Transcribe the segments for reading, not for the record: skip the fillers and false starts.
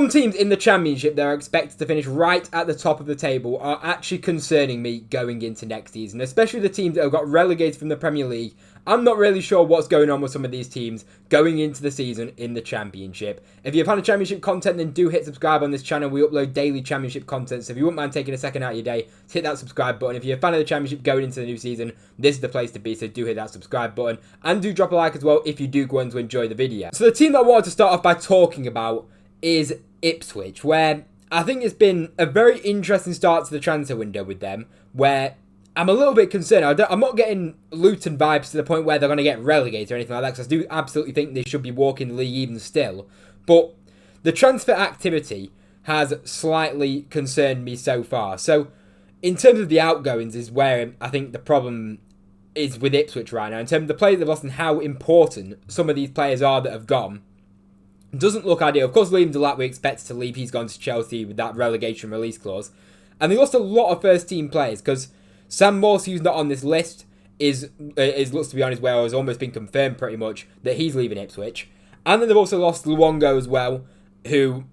Some teams in the Championship that are expected to finish right at the top of the table are actually concerning me going into next season, especially the teams that have got relegated from the Premier League. I'm not really sure what's going on with some of these teams going into the season in the Championship. If you're a fan of Championship content, then do hit subscribe on this channel. We upload daily Championship content, so if you wouldn't mind taking a second out of your day, hit that subscribe button. If you're a fan of the Championship going into the new season, this is the place to be, so do hit that subscribe button. And do drop a like as well if you do go on to enjoy the video. So the team that I wanted to start off by talking about is Ipswich, where I think it's been a very interesting start to the transfer window with them, where I'm a little bit concerned. I'm not getting Luton vibes to the point where they're going to get relegated or anything like that, because I do absolutely think they should be walking the league even still. But the transfer activity has slightly concerned me so far. So in terms of the outgoings is where I think the problem is with Ipswich right now. In terms of the players they've lost and how important some of these players are that have gone, doesn't look ideal. Of course, Liam Delap we expected to leave. He's gone to Chelsea with that relegation release clause. And they lost a lot of first-team players, because Sam Morsey, who's not on this list, is looks to be on his way, or has almost been confirmed pretty much that he's leaving Ipswich. And then they've also lost Luongo as well, who,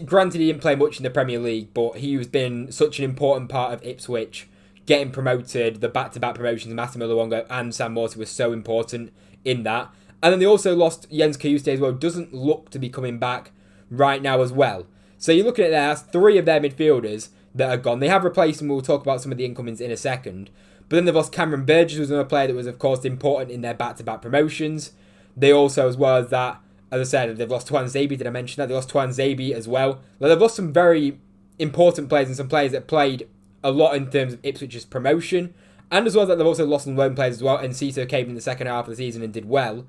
granted he didn't play much in the Premier League, but he has been such an important part of Ipswich getting promoted. The back-to-back promotions, Massimo Luongo and Sam Morsey was so important in that. And then they also lost Jens Kayuste as well. Doesn't look to be coming back right now as well. So you're looking at that, that's three of their midfielders that are gone. They have replaced them. We'll talk about some of the incomings in a second. But then they've lost Cameron Burgess, who was another player that was, of course, important in their back-to-back promotions. They also, as well as that, as I said, they've lost Twan Zabi. Did I mention that? They lost Twan Zabi as well. Like, they've lost some very important players and some players that played a lot in terms of Ipswich's promotion. And as well as that, they've also lost some loan players as well. And Cito came in the second half of the season and did well.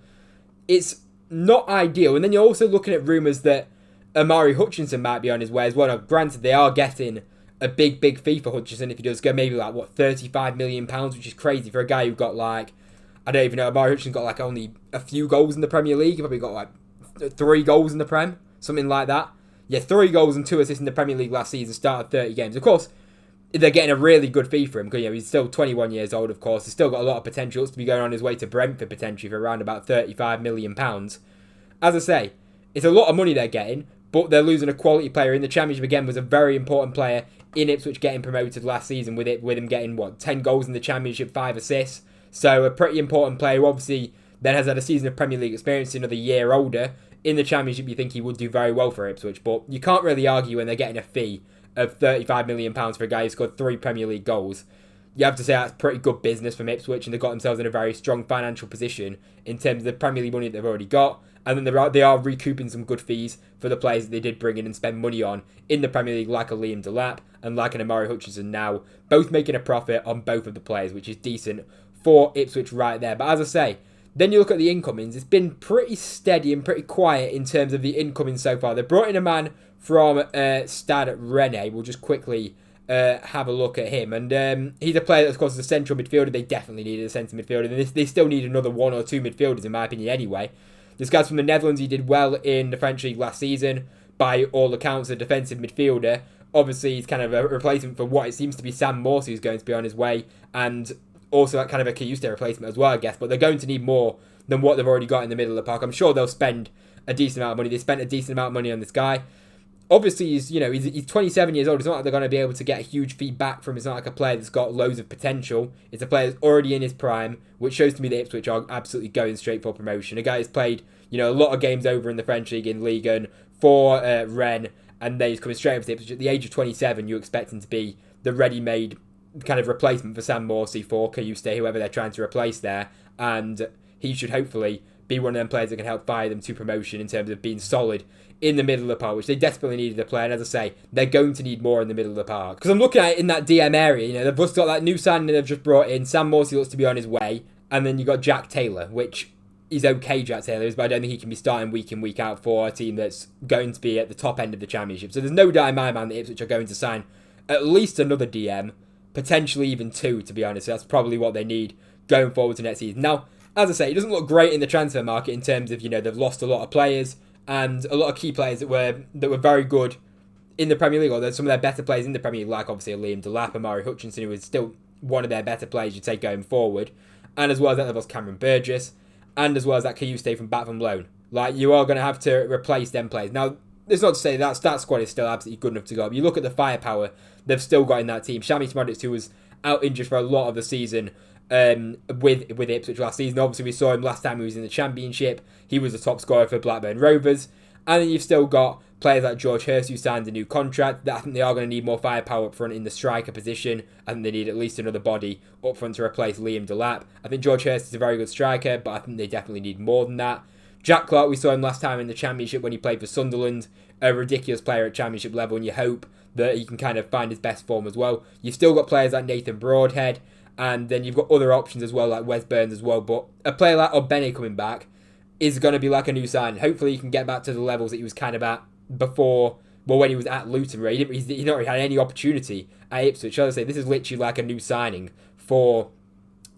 It's not ideal. And then you're also looking at rumours that Amari Hutchinson might be on his way as well. Now, granted, they are getting a big fee for Hutchinson if he does go, maybe like, what, £35 million, which is crazy for a guy who got like, I don't even know, Amari Hutchinson got like only a few goals in the Premier League. He probably got like 3 goals in the Prem, something like that. Yeah, 3 goals and 2 assists in the Premier League last season, started 30 games. Of course, they're getting a really good fee for him, because he's still 21 years old, of course. He's still got a lot of potential. Looks to be going on his way to Brentford, potentially, for around about £35 million. As I say, it's a lot of money they're getting, but they're losing a quality player. In the Championship, again, was a very important player in Ipswich getting promoted last season, with him getting, 10 goals in the Championship, 5 assists. So a pretty important player, who obviously then has had a season of Premier League experience, another year older. In the Championship, you think he would do very well for Ipswich, but you can't really argue when they're getting a fee of £35 million for a guy who scored 3 Premier League goals. You have to say that's pretty good business from Ipswich, and they've got themselves in a very strong financial position in terms of the Premier League money that they've already got, and then they are recouping some good fees for the players that they did bring in and spend money on in the Premier League, like a Liam Delap and like an Amari Hutchinson now, both making a profit on both of the players, which is decent for Ipswich right there. But as I say, then you look at the incomings, it's been pretty steady and pretty quiet in terms of the incomings so far. They brought in a man from Stade Rennais. We'll just quickly have a look at him. And he's a player that, of course, is a central midfielder. They definitely needed a centre midfielder. And they still need another 1 or 2 midfielders, in my opinion, anyway. This guy's from the Netherlands. He did well in the French League last season. By all accounts, a defensive midfielder. Obviously, he's kind of a replacement for what it seems to be Sam Morsey, who's going to be on his way. And also that kind of a Kayuste replacement as well, I guess. But they're going to need more than what they've already got in the middle of the park. I'm sure they'll spend a decent amount of money. They spent a decent amount of money on this guy. Obviously, he's 27 years old. It's not like they're going to be able to get a huge feedback from him. It's not like a player that's got loads of potential. It's a player that's already in his prime, which shows to me that Ipswich are absolutely going straight for promotion. A guy who's played, a lot of games over in the French League, in Ligue 1 for Rennes, and then he's coming straight over to Ipswich. At the age of 27, you expect him to be the ready-made kind of replacement for Sam Morsey, for Kayuste, whoever they're trying to replace there, and he should hopefully be one of them players that can help fire them to promotion in terms of being solid in the middle of the park, which they desperately needed a player. And as I say, they're going to need more in the middle of the park. Because I'm looking at it in that DM area, they've just got that new signing they've just brought in. Sam Morsey looks to be on his way. And then you've got Jack Taylor, which is okay, Jack Taylor is, but I don't think he can be starting week in, week out for a team that's going to be at the top end of the Championship. So there's no doubt in my mind that Ipswich are going to sign at least another DM, potentially even 2, to be honest. So that's probably what they need going forward to next season. Now, as I say, it doesn't look great in the transfer market in terms of, they've lost a lot of players and a lot of key players that were very good in the Premier League, or there's some of their better players in the Premier League, like obviously Liam Delap, Amari Hutchinson, who is still one of their better players you'd say going forward. And as well as that, they've lost Cameron Burgess, and as well as that Kayuste from back from loan. Like, you are going to have to replace them players. Now, it's not to say that squad is still absolutely good enough to go up. You look at the firepower they've still got in that team. Shami Smodic, who was out injured for a lot of the season with Ipswich last season. Obviously, we saw him last time he was in the Championship. He was the top scorer for Blackburn Rovers. And then you've still got players like George Hurst, who signed a new contract. I think they are going to need more firepower up front in the striker position. I think they need at least another body up front to replace Liam Delap. I think George Hurst is a very good striker, but I think they definitely need more than that. Jack Clark, we saw him last time in the Championship when he played for Sunderland. A ridiculous player at Championship level, and you hope that he can kind of find his best form as well. You've still got players like Nathan Broadhead, and then you've got other options as well, like Wes Burns as well. But a player like Ogbene coming back is going to be like a new sign. Hopefully he can get back to the levels that he was kind of at before, well, when he was at Luton, right? He's not really had any opportunity at Ipswich. As I say, this is literally like a new signing for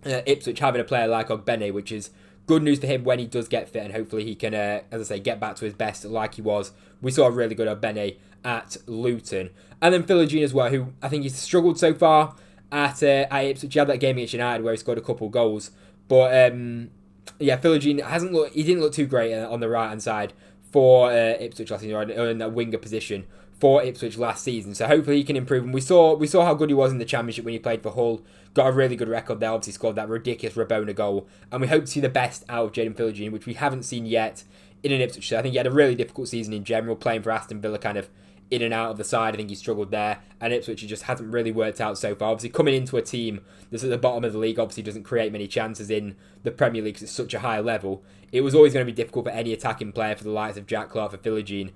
Ipswich, having a player like Ogbene, which is good news for him when he does get fit, and hopefully he can, as I say, get back to his best like he was. We saw a really good Ogbene at Luton. And then Philogene as well, who I think he's struggled so far at Ipswich. He had that game against United where he scored a couple of goals. But, Philogene didn't look too great on the right-hand side for Ipswich last season, or in that winger position for Ipswich last season. So hopefully he can improve. And we saw how good he was in the Championship when he played for Hull. Got a really good record there. Obviously scored that ridiculous Rabona goal. And we hope to see the best out of Jayden Philogene, which we haven't seen yet in an Ipswich. I think he had a really difficult season in general, playing for Aston Villa kind of in and out of the side. I think he struggled there. And Ipswich just hasn't really worked out so far. Obviously coming into a team that's at the bottom of the league obviously doesn't create many chances in the Premier League because it's such a high level. It was always going to be difficult for any attacking player, for the likes of Jack Clark, for Philogene,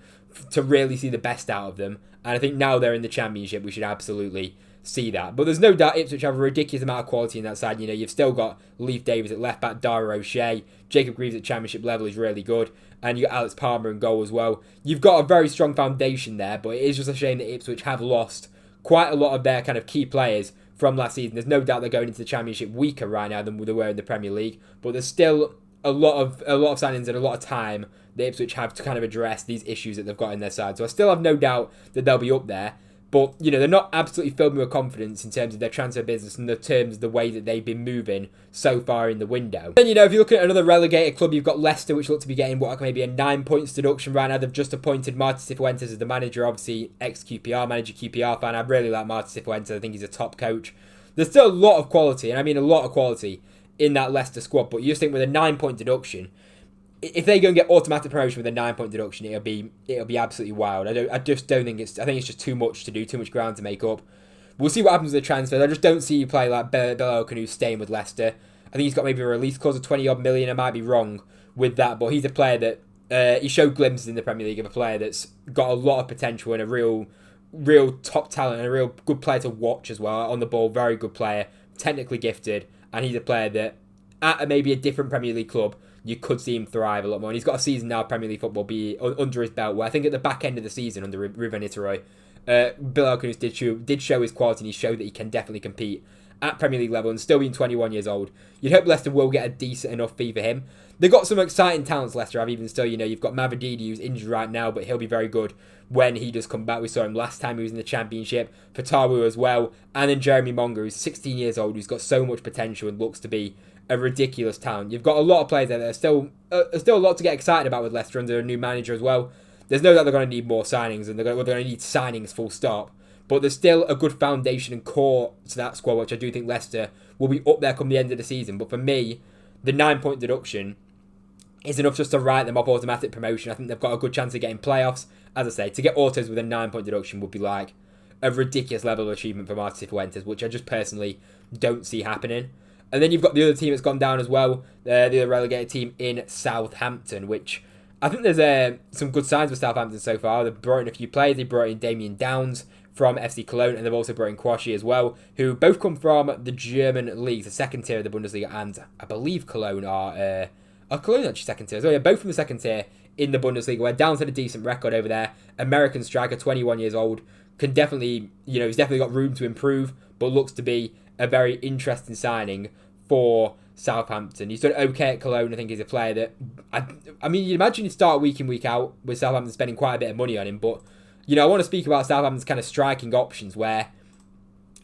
to really see the best out of them. And I think now they're in the Championship, we should absolutely see that. But there's no doubt Ipswich have a ridiculous amount of quality in that side. You know, you've still got Leif Davis at left back, Dara O'Shea, Jacob Greaves at Championship level is really good, and you got Alex Palmer in goal as well. You've got a very strong foundation there, but it is just a shame that Ipswich have lost quite a lot of their kind of key players from last season. There's no doubt they're going into the Championship weaker right now than they were in the Premier League, but there's still a lot of signings and a lot of time that Ipswich have to kind of address these issues that they've got in their side. So I still have no doubt that they'll be up there. But, you know, they're not absolutely filled with confidence in terms of their transfer business and the way that they've been moving so far in the window. Then, you know, if you look at another relegated club, you've got Leicester, which look to be getting maybe a 9 points deduction right now. They've just appointed Martin Cifuentes as the manager, obviously ex-QPR manager, QPR fan. I really like Martin Cifuentes. I think he's a top coach. There's still a lot of quality, and I mean a lot of quality in that Leicester squad. But you just think with a 9 point deduction, if they go and get automatic promotion with a 9 point deduction, it'll be absolutely wild. I just don't think I think it's just too much to do, too much ground to make up. We'll see what happens with the transfers. I just don't see you play like Bill O'Connor staying with Leicester. I think he's got maybe a release clause of 20 odd million. I might be wrong with that, but he's a player that he showed glimpses in the Premier League of a player that's got a lot of potential and a real top talent and a real good player to watch as well on the ball. Very good player, technically gifted, and he's a player that at maybe a different Premier League club, you could see him thrive a lot more. And he's got a season now, Premier League football, be under his belt, where I think at the back end of the season under Ruven Nistelrooy, Bill Elkins did show his quality, and he showed that he can definitely compete at Premier League level and still being 21 years old. You'd hope Leicester will get a decent enough fee for him. They've got some exciting talents, Leicester have, even still. You know, you've got Mavididi, who's injured right now, but he'll be very good when he does come back. We saw him last time he was in the Championship. Fatawu as well. And then Jeremy Monga, who's 16 years old, who's got so much potential and looks to be a ridiculous talent. You've got a lot of players there that are still a lot to get excited about with Leicester under a new manager as well. There's no doubt they're going to need more signings, and they're going to need signings full stop. But there's still a good foundation and core to that squad, which I do think Leicester will be up there come the end of the season. But for me, the 9 point deduction is enough just to write them off automatic promotion. I think they've got a good chance of getting playoffs. As I say, to get autos with a 9 point deduction would be like a ridiculous level of achievement for Martin Cifuentes, which I just personally don't see happening. And then you've got the other team that's gone down as well, the other relegated team in Southampton, which I think there's some good signs with Southampton so far. They've brought in a few players. They brought in Damien Downs from FC Cologne, and they've also brought in Kouachi as well, who both come from the German leagues, the second tier of the Bundesliga, and I believe Cologne are Cologne actually second tier. So yeah, both from the second tier in the Bundesliga, where Downs had a decent record over there. American striker, 21 years old, can definitely, you know, he's definitely got room to improve, but looks to be a very interesting signing for Southampton. He's done okay at Cologne. I think he's a player that I mean, you'd imagine he'd start week in, week out with Southampton spending quite a bit of money on him, but you know, I want to speak about Southampton's kind of striking options where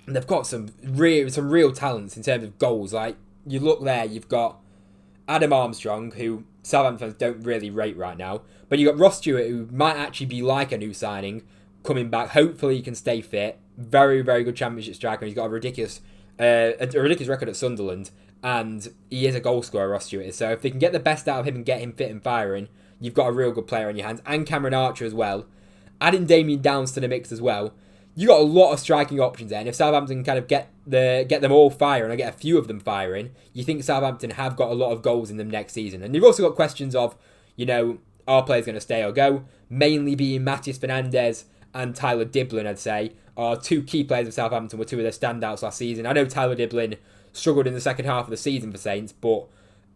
they've got some real talents in terms of goals. Like, you look there, you've got Adam Armstrong, who Southampton fans don't really rate right now. But you got Ross Stewart, who might actually be like a new signing, coming back. Hopefully he can stay fit. Very, very good Championship striker. He's got a ridiculous record at Sunderland, and he is a goal scorer, Ross Stewart is. So if they can get the best out of him and get him fit and firing, you've got a real good player on your hands. And Cameron Archer as well. Adding Damien Downs to the mix as well. You got a lot of striking options there, and if Southampton kind of get them all firing, or get a few of them firing, you think Southampton have got a lot of goals in them next season. And you've also got questions of, are players going to stay or go? Mainly being Matheus Fernandes and Tyler Diblin, I'd say, are two key players of Southampton, were two of their standouts last season. I know Tyler Diblin struggled in the second half of the season for Saints, but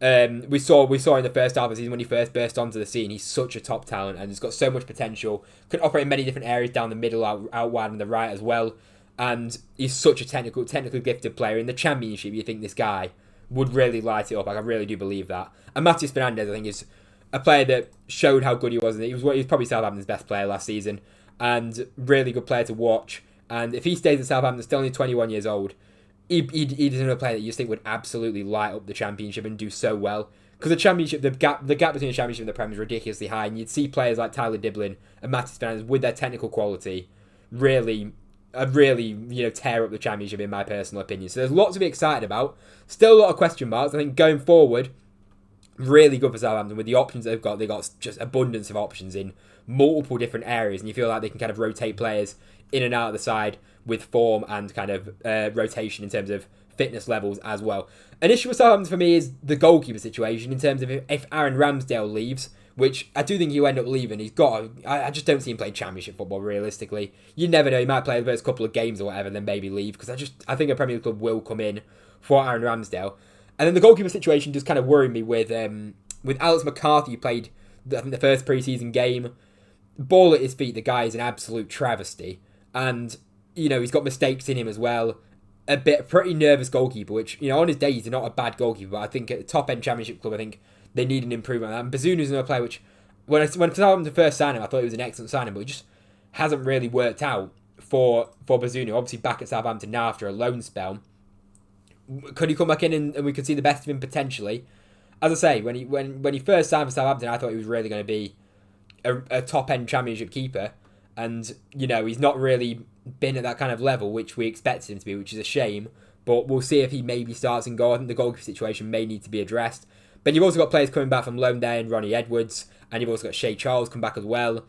we saw in the first half of the season when he first burst onto the scene, he's such a top talent and he's got so much potential. Can operate in many different areas, down the middle, out wide and the right as well. And he's such a technically gifted player. In the Championship, you think this guy would really light it up. I really do believe that. And Matheus Fernandes, I think, is a player that showed how good he was. He was probably Southampton's best player last season, and really good player to watch. And if he stays at Southampton, still only 21 years old, he's another player that you just think would absolutely light up the Championship and do so well. Because the Championship, the gap between the Championship and the Premier is ridiculously high, and you'd see players like Tyler Diblin and Matheus Fernandes with their technical quality really tear up the Championship, in my personal opinion. So there's lots to be excited about. Still a lot of question marks. I think going forward, really good for Southampton with the options they've got. They've got just abundance of options in multiple different areas, and you feel like they can kind of rotate players in and out of the side with form and kind of rotation in terms of fitness levels as well. An issue with Southampton for me is the goalkeeper situation, in terms of if Aaron Ramsdale leaves, which I do think he'll end up leaving. I just don't see him playing Championship football realistically. You never know, he might play the first couple of games or whatever, then maybe leave, because I think a Premier League club will come in for Aaron Ramsdale. And then the goalkeeper situation does kind of worry me with Alex McCarthy, who played, I think, the first pre-season game. Ball at his feet, the guy is an absolute travesty. And, he's got mistakes in him as well. A pretty nervous goalkeeper, which, on his day, he's not a bad goalkeeper. But I think at the top-end Championship club, I think they need an improvement on that. And Bazunu's another player which, when Southampton first signed him, I thought he was an excellent signing, but it just hasn't really worked out for Bazunu. Obviously back at Southampton now after a loan spell. Could he come back in and we could see the best of him potentially? As I say, when he first signed for Southampton, I thought he was really going to be a top-end Championship keeper. And, he's not really been at that kind of level, which we expected him to be, which is a shame. But we'll see if he maybe starts in goal. I think the goalkeeper situation may need to be addressed. But you've also got players coming back from loan there, and Ronnie Edwards, and you've also got Shea Charles come back as well.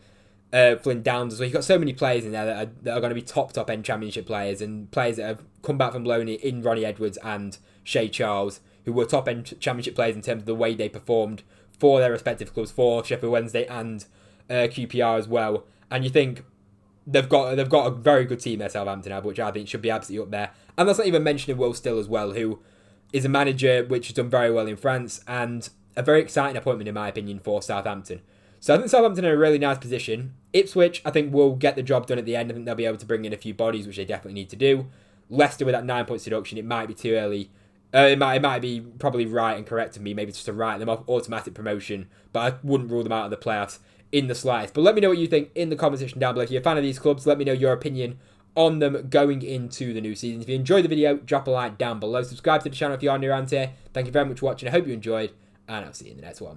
Flynn Downs as well. You've got so many players in there that are going to be top-end Championship players, and players that have come back from loan in Ronnie Edwards and Shea Charles, who were top-end Championship players in terms of the way they performed for their respective clubs, for Sheffield Wednesday and QPR as well. And you think they've got a very good team there, Southampton have, which I think should be absolutely up there. And that's not even mentioning Will Still as well, who is a manager which has done very well in France, and a very exciting appointment in my opinion for Southampton. So I think Southampton are in a really nice position. Ipswich, I think, will get the job done at the end. I think they'll be able to bring in a few bodies, which they definitely need to do. Leicester with that 9 points deduction, it might be too early. It might be probably right and correct of me, maybe just to write them off, automatic promotion, but I wouldn't rule them out of the playoffs in the slightest. But let me know what you think in the comment section down below. If you're a fan of these clubs, let me know your opinion on them going into the new season. If you enjoyed the video, drop a like down below. Subscribe to the channel if you are new around here. Thank you very much for watching. I hope you enjoyed, and I'll see you in the next one.